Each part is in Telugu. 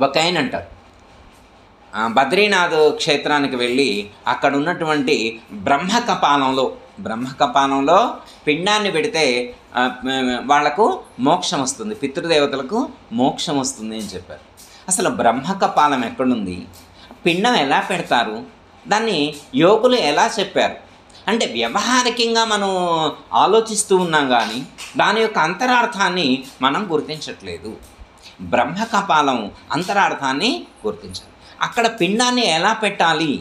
ఒక ఆయన అంటారు, బద్రీనాథ్ క్షేత్రానికి వెళ్ళి అక్కడ ఉన్నటువంటి బ్రహ్మకపాలంలో పిండాన్ని పెడితే వాళ్లకు మోక్షం వస్తుంది, పితృదేవతలకు మోక్షం వస్తుంది అని చెప్పారు. అసలు బ్రహ్మకపాలం ఎక్కడుంది, పిండం ఎలా పెడతారు, దాన్ని యోగులు ఎలా చెప్పారు అంటే వ్యవహారికంగా మనం ఆలోచిస్తూ ఉన్నాం కానీ దాని యొక్క అంతరార్థాన్ని మనం గుర్తించట్లేదు. బ్రహ్మకపాలం అంతరార్థాన్ని గుర్తించాలి. అక్కడ పిండాన్ని ఎలా పెట్టాలి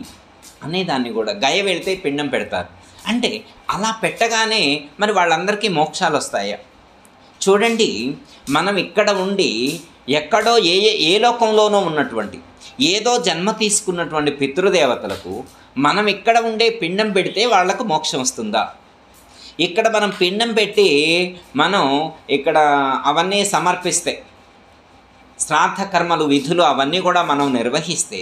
అనేదాన్ని కూడా గయ వెళితే పిండం పెడతారు అంటే అలా పెట్టగానే మరి వాళ్ళందరికీ మోక్షాలు వస్తాయా? చూడండి, మనం ఇక్కడ ఉండి ఎక్కడో ఏ లోకంలోనో ఉన్నటువంటి ఏదో జన్మ తీసుకున్నటువంటి పితృదేవతలకు మనం ఇక్కడ ఉండే పిండం పెడితే వాళ్లకు మోక్షం వస్తుందా? ఇక్కడ మనం పిండం పెట్టి మనం ఇక్కడ అవన్నీ సమర్పిస్తే, శ్రాద్ధ కర్మలు విధులు అవన్నీ కూడా మనం నిర్వహిస్తే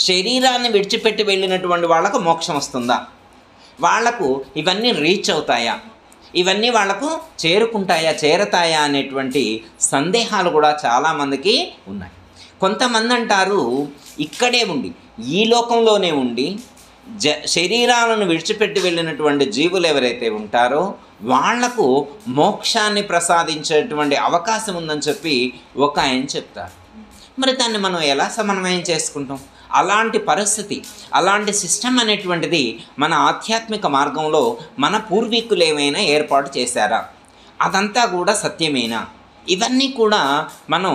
శరీరాన్ని విడిచిపెట్టి వెళ్ళినటువంటి వాళ్లకు మోక్షం వస్తుందా? వాళ్లకు ఇవన్నీ రీచ్ అవుతాయా? ఇవన్నీ వాళ్లకు చేరతాయా అనేటువంటి సందేహాలు కూడా చాలామందికి ఉన్నాయి. కొంతమంది అంటారు ఇక్కడే ఉండి ఈ లోకంలోనే ఉండి శరీరాలను విడిచిపెట్టి వెళ్ళినటువంటి జీవులు ఎవరైతే ఉంటారో వాళ్లకు మోక్షాన్ని ప్రసాదించేటువంటి అవకాశం ఉందని చెప్పి ఒక ఆయన చెప్తారు. మరి దాన్ని మనం ఎలా సమన్వయం చేసుకుంటాం? అలాంటి పరిస్థితి, అలాంటి సిస్టమ్ అనేటువంటిది మన ఆధ్యాత్మిక మార్గంలో మన పూర్వీకులు ఏమైనా ఏర్పాటు చేశారా? అదంతా కూడా సత్యమేనా? ఇవన్నీ కూడా మనం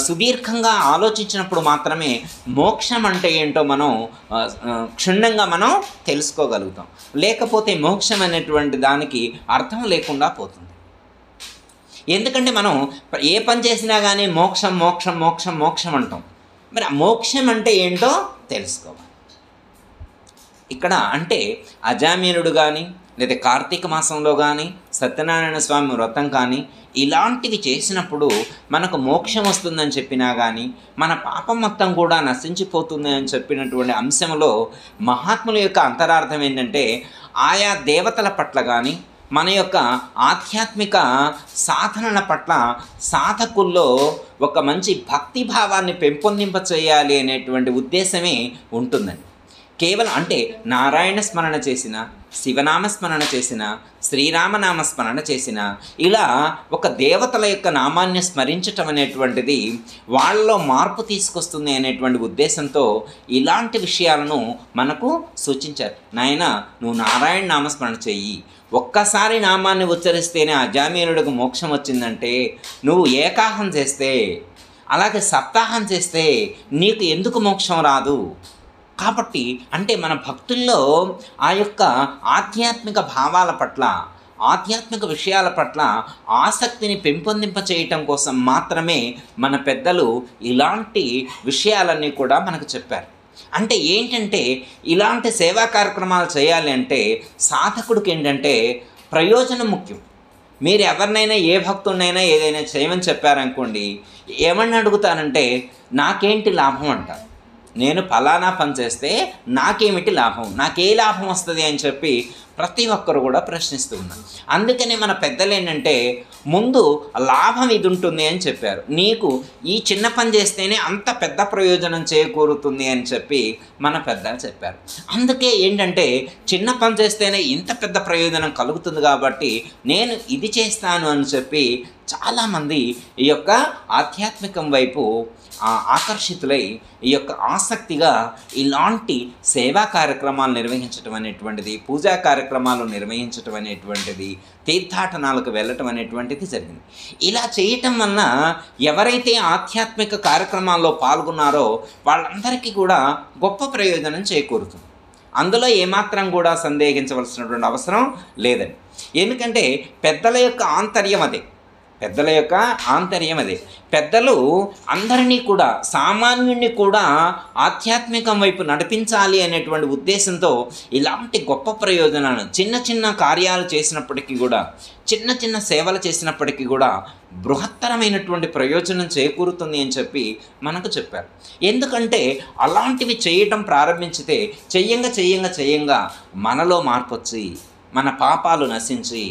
సుదీర్ఘంగా ఆలోచించినప్పుడు మాత్రమే మోక్షం అంటే ఏంటో మనం క్షుణ్ణంగా మనం తెలుసుకోగలుగుతాం. లేకపోతే మోక్షం అనేటువంటి దానికి అర్థం లేకుండా పోతుంది. ఎందుకంటే మనం ఏ పని చేసినా కానీ మోక్షం మోక్షం మోక్షం మోక్షం అంటాం. మరి ఆ మోక్షం అంటే ఏంటో తెలుసుకోవాలి. ఇక్కడ అంటే అజామీనుడు కానీ లేదా కార్తీక మాసంలో కానీ సత్యనారాయణ స్వామి వ్రతం కానీ ఇలాంటివి చేసినప్పుడు మనకు మోక్షం వస్తుందని చెప్పినా కానీ మన పాపం మొత్తం కూడా నశించిపోతుంది అని చెప్పినటువంటి అంశంలో మహాత్ముల యొక్క అంతరార్థం ఏంటంటే ఆయా దేవతల పట్ల కానీ మన యొక్క ఆధ్యాత్మిక సాధనల పట్ల సాధకుల్లో ఒక మంచి భక్తిభావాన్ని పెంపొందింప చేయాలి అనేటువంటి ఉద్దేశమే ఉంటుందండి. కేవలం అంటే నారాయణ స్మరణ చేసిన, శివనామ స్మరణ చేసిన, శ్రీరామనామ స్మరణ చేసిన ఇలా ఒక దేవతల యొక్క నామాన్ని స్మరించటం అనేటువంటిది వాళ్ళలో మార్పు తీసుకొస్తుంది అనేటువంటి ఉద్దేశంతో ఇలాంటి విషయాలను మనకు సూచించారు. నాయన నువ్వు నారాయణ నామస్మరణ చెయ్యి, ఒక్కసారి నామాన్ని ఉచ్చరిస్తేనే అజామీనుడికి మోక్షం వచ్చిందంటే నువ్వు ఏకాహం చేస్తే, అలాగే సప్తాహం చేస్తే నీకు ఎందుకు మోక్షం రాదు? కాబట్టి అంటే మన భక్తుల్లో ఆ యొక్క ఆధ్యాత్మిక భావాల పట్ల, ఆధ్యాత్మిక విషయాల పట్ల ఆసక్తిని పెంపొందింప చేయటం కోసం మాత్రమే మన పెద్దలు ఇలాంటి విషయాలన్నీ కూడా మనకు చెప్పారు. అంటే ఏంటంటే ఇలాంటి సేవా కార్యక్రమాలు చేయాలి అంటే సాధకుడికి ఏంటంటే ప్రయోజనం ముఖ్యం. మీరు ఎవరినైనా ఏ భక్తుడినైనా ఏదైనా చేయమని చెప్పారనుకోండి, ఏమని అడుగుతారంటే నాకేంటి లాభం అంటారు. నేను ఫలానా పని చేస్తే నాకేమిటి లాభం, నాకే లాభం వస్తుంది అని చెప్పి ప్రతి ఒక్కరు కూడా ప్రశ్నిస్తూ ఉన్నారు. అందుకనే మన పెద్దలు ఏంటంటే ముందు లాభం ఇది ఉంటుంది అని చెప్పారు. నీకు ఈ చిన్న పని చేస్తేనే అంత పెద్ద ప్రయోజనం చేకూరుతుంది అని చెప్పి మన పెద్దలు చెప్పారు. అందుకే ఏంటంటే చిన్న పని చేస్తేనే ఇంత పెద్ద ప్రయోజనం కలుగుతుంది కాబట్టి నేను ఇది చేస్తాను అని చెప్పి చాలామంది ఈ యొక్క ఆధ్యాత్మికం వైపు ఆకర్షితులై ఈ యొక్క ఆసక్తిగా ఇలాంటి సేవా కార్యక్రమాలు నిర్వహించటం అనేటువంటిది, పూజా కార్యక్రమాలు నిర్వహించటం అనేటువంటిది, తీర్థాటనాలకు వెళ్ళటం అనేటువంటిది జరిగింది. ఇలా చేయటం వలన ఎవరైతే ఆధ్యాత్మిక కార్యక్రమాల్లో పాల్గొన్నారో వాళ్ళందరికీ కూడా గొప్ప ప్రయోజనం చేకూరుతుంది. అందులో ఏమాత్రం కూడా సందేహించవలసినటువంటి అవసరం లేదండి. ఎందుకంటే పెద్దల యొక్క ఆంతర్యం అదే, పెద్దలు అందరినీ కూడా, సామాన్యుడిని కూడా ఆధ్యాత్మికం వైపు నడిపించాలి అనేటువంటి ఉద్దేశంతో ఇలాంటి గొప్ప ప్రయోజనాలను చిన్న చిన్న కార్యాలు చేసినప్పటికీ కూడా, చిన్న చిన్న సేవలు చేసినప్పటికీ కూడా బృహత్తరమైనటువంటి ప్రయోజనం చేకూరుతుంది అని చెప్పి మనకు చెప్పారు. ఎందుకంటే అలాంటివి చేయటం ప్రారంభించితే చెయ్యంగా మనలో మార్పు వచ్చి, మన పాపాలు నశించి,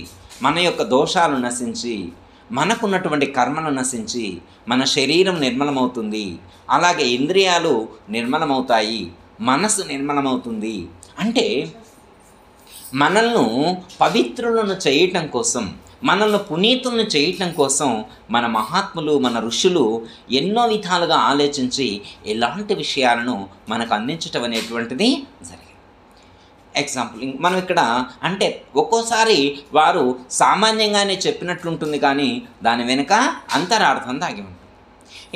మన యొక్క దోషాలు నశించి, మనకున్నటువంటి కర్మలు నశించి మన శరీరం నిర్మలమవుతుంది, అలాగే ఇంద్రియాలు నిర్మలమవుతాయి, మనసు నిర్మలమవుతుంది. అంటే మనల్ని పవిత్రులను చేయటం కోసం, మనల్ని పునీతులను చేయటం కోసం మన మహాత్ములు, మన ఋషులు ఎన్నో విధాలుగా ఆలోచించి ఎలాంటి విషయాలను మనకు అందించటం అనేటువంటిది జరిగింది. ఎగ్జాంపుల్ మనం ఇక్కడ అంటే ఒక్కోసారి వారు సామాన్యంగానే చెప్పినట్లుంటుంది, కానీ దాని వెనుక అంతరార్థం దాగి ఉంటుంది.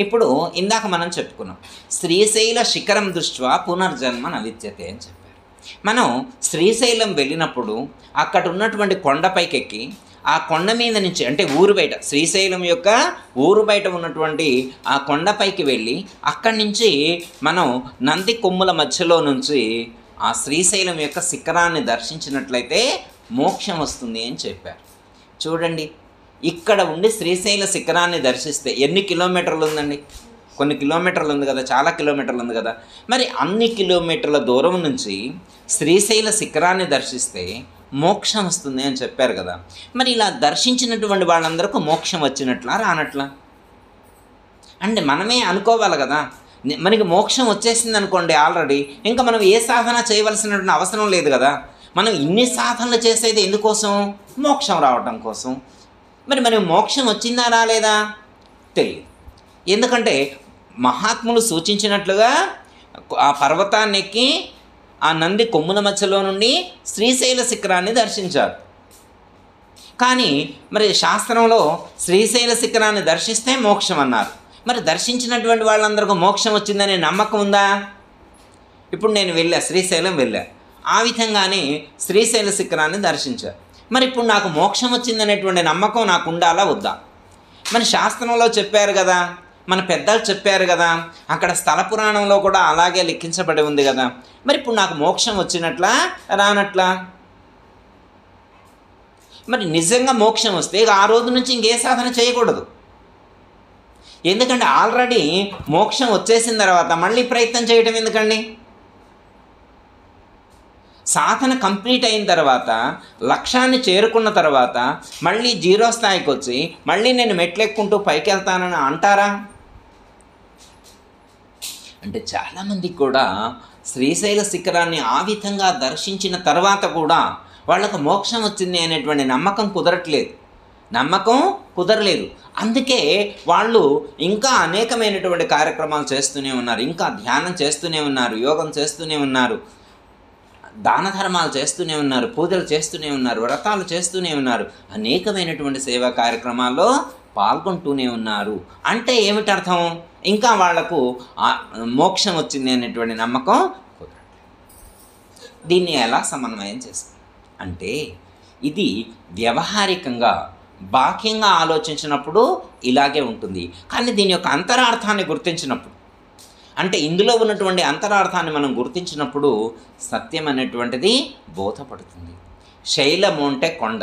ఇప్పుడు ఇందాక మనం చెప్పుకున్నాం, శ్రీశైల శిఖరం దృష్ట్యా పునర్జన్మ న విద్యతే అని చెప్పారు. మనం శ్రీశైలం వెళ్ళినప్పుడు అక్కడ ఉన్నటువంటి కొండపైకి ఎక్కి ఆ కొండ మీద నుంచి, అంటే ఊరు బయట, శ్రీశైలం యొక్క ఊరు బయట ఉన్నటువంటి ఆ కొండపైకి వెళ్ళి అక్కడి నుంచి మనం నంది కొమ్ముల మధ్యలో నుంచి ఆ శ్రీశైలం యొక్క శిఖరాన్ని దర్శించినట్లయితే మోక్షం వస్తుంది అని చెప్పారు. చూడండి, ఇక్కడ ఉండి శ్రీశైల శిఖరాన్ని దర్శిస్తే ఎన్ని కిలోమీటర్లు ఉందండి? కొన్ని కిలోమీటర్లు ఉంది కదా, చాలా కిలోమీటర్లు ఉంది కదా. మరి అన్ని కిలోమీటర్ల దూరం నుంచి శ్రీశైల శిఖరాన్ని దర్శిస్తే మోక్షం వస్తుంది అని చెప్పారు కదా. మరి ఇలా దర్శించినటువంటి వాళ్ళందరికీ మోక్షం వచ్చినట్లా రానట్లా? అంటే మనమే అనుకోవాలి కదా, మనకి మోక్షం వచ్చేసింది అనుకోండి ఆల్రెడీ, ఇంకా మనం ఏ సాధన చేయవలసినటువంటి అవసరం లేదు కదా. మనం ఇన్ని సాధనలు చేసేది ఎందుకోసం? మోక్షం రావటం కోసం. మరి మనకి మోక్షం వచ్చిందా రాలేదా తెలియదు. ఎందుకంటే మహాత్ములు సూచించినట్లుగా ఆ పర్వతాన్ని ఎక్కి ఆ నంది కొమ్ముల మధ్యలో నుండి శ్రీశైల శిఖరాన్ని దర్శించారు. కానీ మరి శాస్త్రంలో శ్రీశైల శిఖరాన్ని దర్శిస్తే మోక్షం అన్నారు. మరి దర్శించినటువంటి వాళ్ళందరికీ మోక్షం వచ్చిందనే నమ్మకం ఉందా? ఇప్పుడు నేను శ్రీశైలం వెళ్ళా, ఆ విధంగానే శ్రీశైల శిఖరాన్ని దర్శించారు. మరి ఇప్పుడు నాకు మోక్షం వచ్చిందనేటువంటి నమ్మకం నాకు ఉండాలా వద్దా? మరి శాస్త్రంలో చెప్పారు కదా, మన పెద్దలు చెప్పారు కదా, అక్కడ స్థల పురాణంలో కూడా అలాగే లిఖించబడి ఉంది కదా. మరి ఇప్పుడు నాకు మోక్షం వచ్చినట్లా రానట్లా? మరి నిజంగా మోక్షం వస్తే ఆ రోజు నుంచి ఇంకే సాధన చేయకూడదు. ఎందుకంటే ఆల్రెడీ మోక్షం వచ్చేసిన తర్వాత మళ్ళీ ప్రయత్నం చేయటం ఎందుకండి? సాధన కంప్లీట్ అయిన తర్వాత, లక్ష్యాన్ని చేరుకున్న తర్వాత మళ్ళీ జీరో స్థాయికి వచ్చి మళ్ళీ నేను మెట్లెక్కుంటూ పైకి వెళ్తానని అంటారా? అంటే చాలామందికి కూడా శ్రీశైల శిఖరాన్ని ఆ విధంగా దర్శించిన తర్వాత కూడా వాళ్ళకు మోక్షం వచ్చింది అనేటువంటి నమ్మకం కుదరలేదు. అందుకే వాళ్ళు ఇంకా అనేకమైనటువంటి కార్యక్రమాలు చేస్తూనే ఉన్నారు, ఇంకా ధ్యానం చేస్తూనే ఉన్నారు, యోగం చేస్తూనే ఉన్నారు, దాన ధర్మాలు చేస్తూనే ఉన్నారు, పూజలు చేస్తూనే ఉన్నారు, వ్రతాలు చేస్తూనే ఉన్నారు, అనేకమైనటువంటి సేవా కార్యక్రమాల్లో పాల్గొంటూనే ఉన్నారు. అంటే ఏమిటి అర్థం? ఇంకా వాళ్లకు మోక్షం వచ్చింది అనేటువంటి నమ్మకం కుదరట్లేదు. దీన్ని ఎలా సమన్వయం చేస్తాం అంటే, ఇది వ్యవహారికంగా బాహ్యంగా ఆలోచించినప్పుడు ఇలాగే ఉంటుంది. కానీ దీని యొక్క అంతరార్థాన్ని గుర్తించినప్పుడు, అంటే ఇందులో ఉన్నటువంటి అంతరార్థాన్ని మనం గుర్తించినప్పుడు సత్యం అనేటువంటిది బోధపడుతుంది. శైలము అంటే కొండ,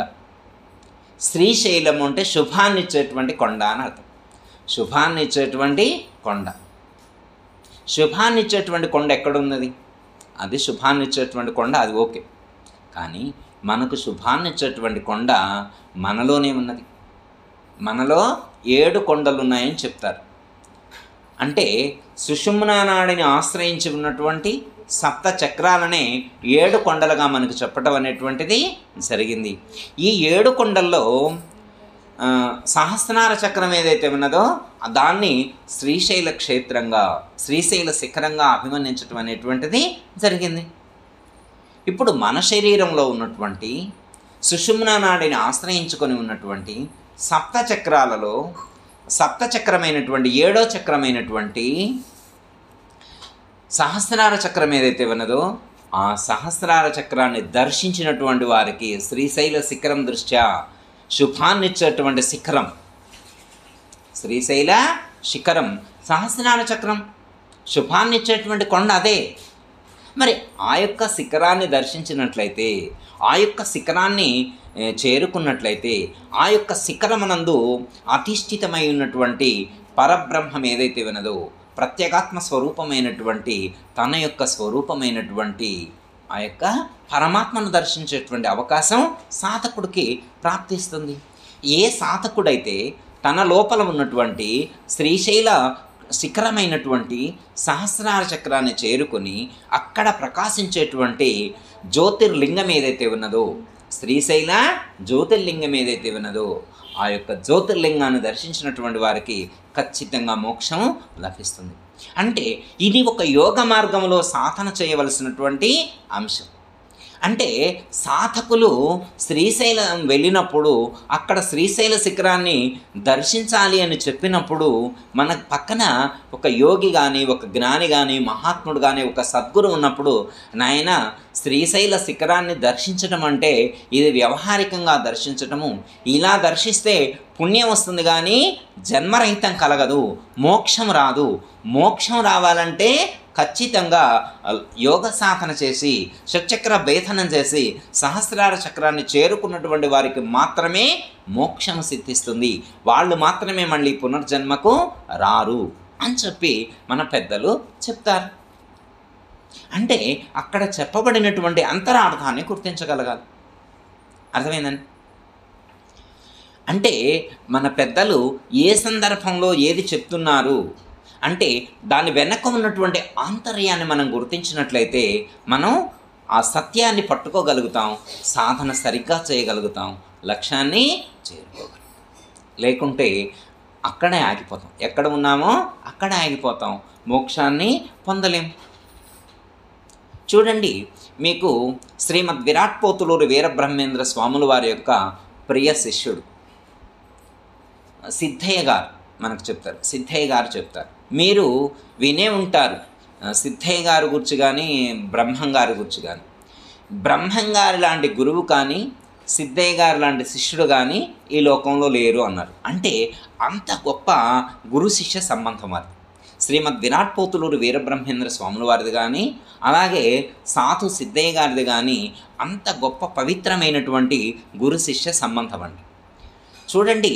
శ్రీశైలము అంటే శుభాన్ని ఇచ్చేటువంటి కొండ అని అర్థం. శుభాన్ని ఇచ్చేటువంటి కొండ, శుభాన్ని ఇచ్చేటువంటి కొండ ఎక్కడున్నది? అది శుభాన్ని ఇచ్చేటువంటి కొండ, అది ఓకే. కానీ మనకు శుభాన్ని ఇచ్చేటువంటి కొండ మనలోనే ఉన్నది. మనలో 7 కొండలు ఉన్నాయని చెప్తారు. అంటే సుషుమ్నా నాడిని ఆశ్రయించి ఉన్నటువంటి సప్త చక్రాలనే 7 కొండలుగా మనకు చెప్పడం అనేటువంటిది జరిగింది. ఈ 7 కొండల్లో సహస్రార చక్రం ఏదైతే ఉన్నదో దాన్ని శ్రీశైల క్షేత్రంగా, శ్రీశైల శిఖరంగా అభివర్ణించడం అనేటువంటిది జరిగింది. ఇప్పుడు మన శరీరంలో ఉన్నటువంటి సుషుమ్నా నాడిని ఆశ్రయించుకొని ఉన్నటువంటి సప్త చక్రాలలో సప్త చక్రమైనటువంటి 7వ చక్రమైనటువంటి సహస్రార చక్రం ఏదైతే ఉన్నదో ఆ సహస్రార చక్రాన్ని దర్శించినటువంటి వారికి శ్రీశైల శిఖరం దృష్ట్యా శుభాన్నిచ్చేటువంటి శిఖరం, శ్రీశైల శిఖరం సహస్రార చక్రం, శుభాన్నిచ్చేటువంటి కొండ అదే. మరి ఆ యొక్క శిఖరాన్ని దర్శించినట్లయితే, ఆ యొక్క శిఖరాన్ని చేరుకున్నట్లయితే, ఆ యొక్క శిఖరమునందు అధిష్ఠితమై ఉన్నటువంటి పరబ్రహ్మం ఏదైతే ఉన్నదో, ప్రత్యేగాత్మ స్వరూపమైనటువంటి తన యొక్క స్వరూపమైనటువంటి ఆ యొక్క పరమాత్మను దర్శించేటువంటి అవకాశం సాధకుడికి ప్రాప్తిస్తుంది. ఏ సాధకుడైతే తన లోపల ఉన్నటువంటి శ్రీశైల శిఖరమైనటువంటి సహస్రార చక్రాన్ని చేరుకొని అక్కడ ప్రకాశించేటువంటి జ్యోతిర్లింగం ఏదైతే ఉన్నదో, శ్రీశైల జ్యోతిర్లింగం ఏదైతే ఉన్నదో, ఆ యొక్క జ్యోతిర్లింగాన్ని దర్శించినటువంటి వారికి ఖచ్చితంగా మోక్షం లభిస్తుంది. అంటే ఇది ఒక యోగ మార్గంలో సాధన చేయవలసినటువంటి అంశం. అంటే సాధకులు శ్రీశైలం వెళ్ళినప్పుడు అక్కడ శ్రీశైల శిఖరాన్ని దర్శించాలి అని చెప్పినప్పుడు మన పక్కన ఒక యోగి కానీ, ఒక జ్ఞాని కానీ, మహాత్ముడు కానీ, ఒక సద్గురు ఉన్నప్పుడు, నాయన శ్రీశైల శిఖరాన్ని దర్శించడం అంటే ఇది వ్యవహారికంగా దర్శించటము, ఇలా దర్శిస్తే పుణ్యం వస్తుంది కానీ జన్మరహితం కలగదు, మోక్షం రాదు. మోక్షం రావాలంటే ఖచ్చితంగా యోగ సాధన చేసి షట్చక్ర భేదనం చేసి సహస్రార చక్రాన్ని చేరుకున్నటువంటి వారికి మాత్రమే మోక్షం సిద్ధిస్తుంది, వాళ్ళు మాత్రమే మళ్ళీ పునర్జన్మకు రారు అని చెప్పి మన పెద్దలు చెప్తారు. అంటే అక్కడ చెప్పబడినటువంటి అంతరార్థాన్ని గుర్తించగలగాలి. అర్థమైందండి? అంటే మన పెద్దలు ఏ సందర్భంలో ఏది చెప్తున్నారు అంటే దాని వెనక ఉన్నటువంటి ఆంతర్యాన్ని మనం గుర్తించినట్లయితే మనం ఆ సత్యాన్ని పట్టుకోగలుగుతాం, సాధన సరిగ్గా చేయగలుగుతాం, లక్ష్యాన్ని చేరుకోగలుగుతాం. లేకుంటే అక్కడే ఆగిపోతాం, ఎక్కడ ఉన్నామో అక్కడే ఆగిపోతాం, మోక్షాన్ని పొందలేం. చూడండి, మీకు శ్రీమద్ విరాట్ పోతులూరు వీరబ్రహ్మేంద్ర స్వాముల వారి యొక్క ప్రియ శిష్యుడు సిద్ధయ్య గారు మనకు చెప్తారు. సిద్ధయ్య గారు చెప్తారు, మీరు వినే ఉంటారు సిద్ధయ్య గారి గురించి కానీ, బ్రహ్మం గారి గురించి కానీ. బ్రహ్మం గారి లాంటి గురువు కానీ, సిద్ధయ్య గారి లాంటి శిష్యుడు కానీ ఈ లోకంలో లేరు అన్నారు. అంటే అంత గొప్ప గురు శిష్య సంబంధం అది. శ్రీమద్ విరాట్ పోతులూరు వీరబ్రహ్మేంద్ర స్వాముల వారిది కానీ, అలాగే సాధు సిద్ధయ్య గారిది కానీ అంత గొప్ప పవిత్రమైనటువంటి గురు శిష్య సంబంధం అండి. చూడండి,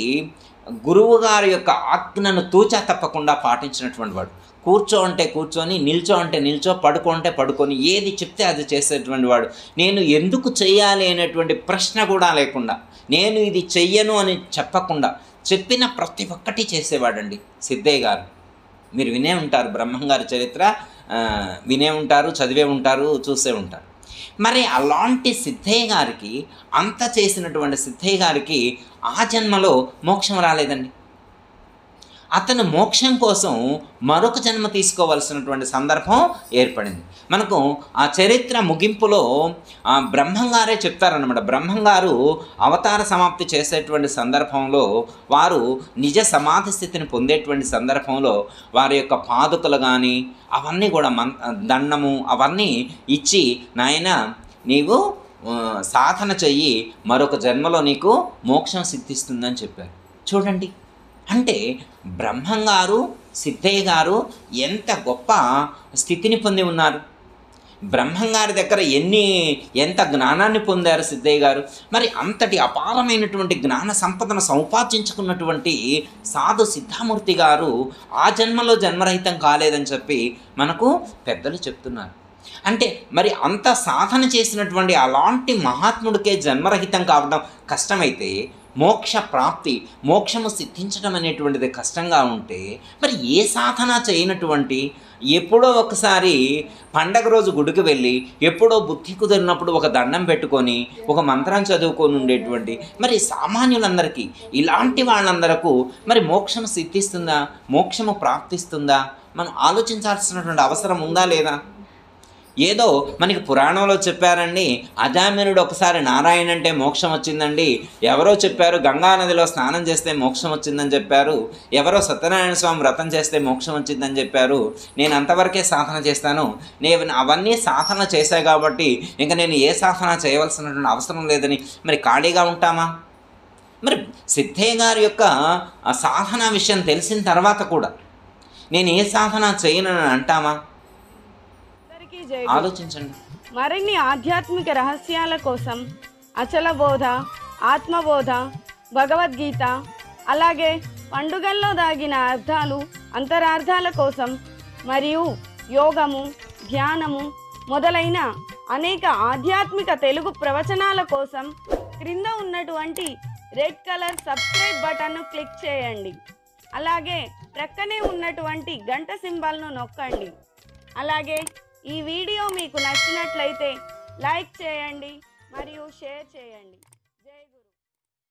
గురువు గారి యొక్క ఆజ్ఞను తూచా తప్పకుండా పాటించినటువంటి వాడు. కూర్చో అంటే కూర్చొని, నిల్చో అంటే నిల్చో, పడుకో అంటే పడుకొని, ఏది చెప్తే అది చేసేటువంటి వాడు. నేను ఎందుకు చెయ్యాలి అనేటువంటి ప్రశ్న కూడా లేకుండా, నేను ఇది చెయ్యను అని చెప్పకుండా చెప్పిన ప్రతి ఒక్కటి చేసేవాడండి సిద్ధయ్య గారు. మీరు వినే ఉంటారు, బ్రహ్మంగారి చరిత్ర వినే ఉంటారు, చదివే ఉంటారు, చూసే ఉంటారు. మరి అలాంటి సిద్ధయ్య గారికి, అంత చేసినటువంటి సిద్ధయ్య గారికి ఆ జన్మలో మోక్షం రాలేదండి. అతను మోక్షం కోసం మరొక జన్మ తీసుకోవాల్సినటువంటి సందర్భం ఏర్పడింది. మనకు ఆ చరిత్ర ముగింపులో బ్రహ్మంగారే చెప్తారన్నమాట. బ్రహ్మంగారు అవతార సమాప్తి చేసేటువంటి సందర్భంలో, వారు నిజ సమాధి స్థితిని పొందేటువంటి సందర్భంలో వారి యొక్క పాదుకలు కానీ అవన్నీ కూడా దండము అవన్నీ ఇచ్చి, నాయన నీవు సాధన చెయ్యి, మరొక జన్మలో నీకు మోక్షం సిద్ధిస్తుందని చెప్పారు. చూడండి, అంటే బ్రహ్మంగారు సిద్ధయ్య గారు ఎంత గొప్ప స్థితిని పొంది ఉన్నారు. బ్రహ్మంగారి దగ్గర ఎంత జ్ఞానాన్ని పొందారు సిద్ధయ్య గారు. మరి అంతటి అపారమైనటువంటి జ్ఞాన సంపదను సంపాదించుకున్నటువంటి సాధు సిద్ధామూర్తి గారు ఆ జన్మలో జన్మరహితం కాలేదని చెప్పి మనకు పెద్దలు చెప్తున్నారు. అంటే మరి అంత సాధన చేసినటువంటి అలాంటి మహాత్ముడికే జన్మరహితం కావడం కష్టమైతే, మోక్ష ప్రాప్తి, మోక్షము సిద్ధించడం అనేటువంటిది కష్టంగా ఉంటే, మరి ఏ సాధన చేయనటువంటి, ఎప్పుడో ఒకసారి పండగ రోజు గుడికి వెళ్ళి, ఎప్పుడో బుద్ధి కుదిరినప్పుడు ఒక దండం పెట్టుకొని, ఒక మంత్రం చదువుకొని ఉండేటువంటి మరి సామాన్యులందరికీ, ఇలాంటి వాళ్ళందరకు మరి మోక్షం సిద్ధిస్తుందా, మోక్షము ప్రాప్తిస్తుందా, మనం ఆలోచించాల్సినటువంటి అవసరం ఉందా లేదా? ఏదో మనకి పురాణంలో చెప్పారండి, అజామినుడు ఒకసారి నారాయణ అంటే మోక్షం వచ్చిందండి, ఎవరో చెప్పారు గంగానదిలో స్నానం చేస్తే మోక్షం వచ్చిందని చెప్పారు, ఎవరో సత్యనారాయణ స్వామి వ్రతం చేస్తే మోక్షం వచ్చిందని చెప్పారు, నేను అంతవరకే సాధన చేస్తాను, నేను అవన్నీ సాధన చేశా కాబట్టి ఇంకా నేను ఏ సాధన చేయవలసినటువంటి అవసరం లేదని మరి ఖాళీగా ఉంటామా? మరి సిద్ధయ్య గారి యొక్క సాధన విషయం తెలిసిన తర్వాత కూడా నేను ఏ సాధన చేయనని అంటామా? ఆలోచించండి. మరిన్ని ఆధ్యాత్మిక రహస్యాల కోసం అచల బోధ, ఆత్మబోధ, భగవద్గీత, అలాగే పండుగల్లో దాగిన అర్థాలు, అంతరార్థాల కోసం మరియు యోగము, ధ్యానము మొదలైన అనేక ఆధ్యాత్మిక తెలుగు ప్రవచనాల కోసం క్రింద ఉన్నటువంటి రెడ్ కలర్ సబ్స్క్రైబ్ బటన్ను క్లిక్ చేయండి. అలాగే ప్రక్కనే ఉన్నటువంటి గంట సింబల్ను నొక్కండి. అలాగే ఈ వీడియో మీకు నచ్చినట్లయితే లైక్ చేయండి మరియు షేర్ చేయండి.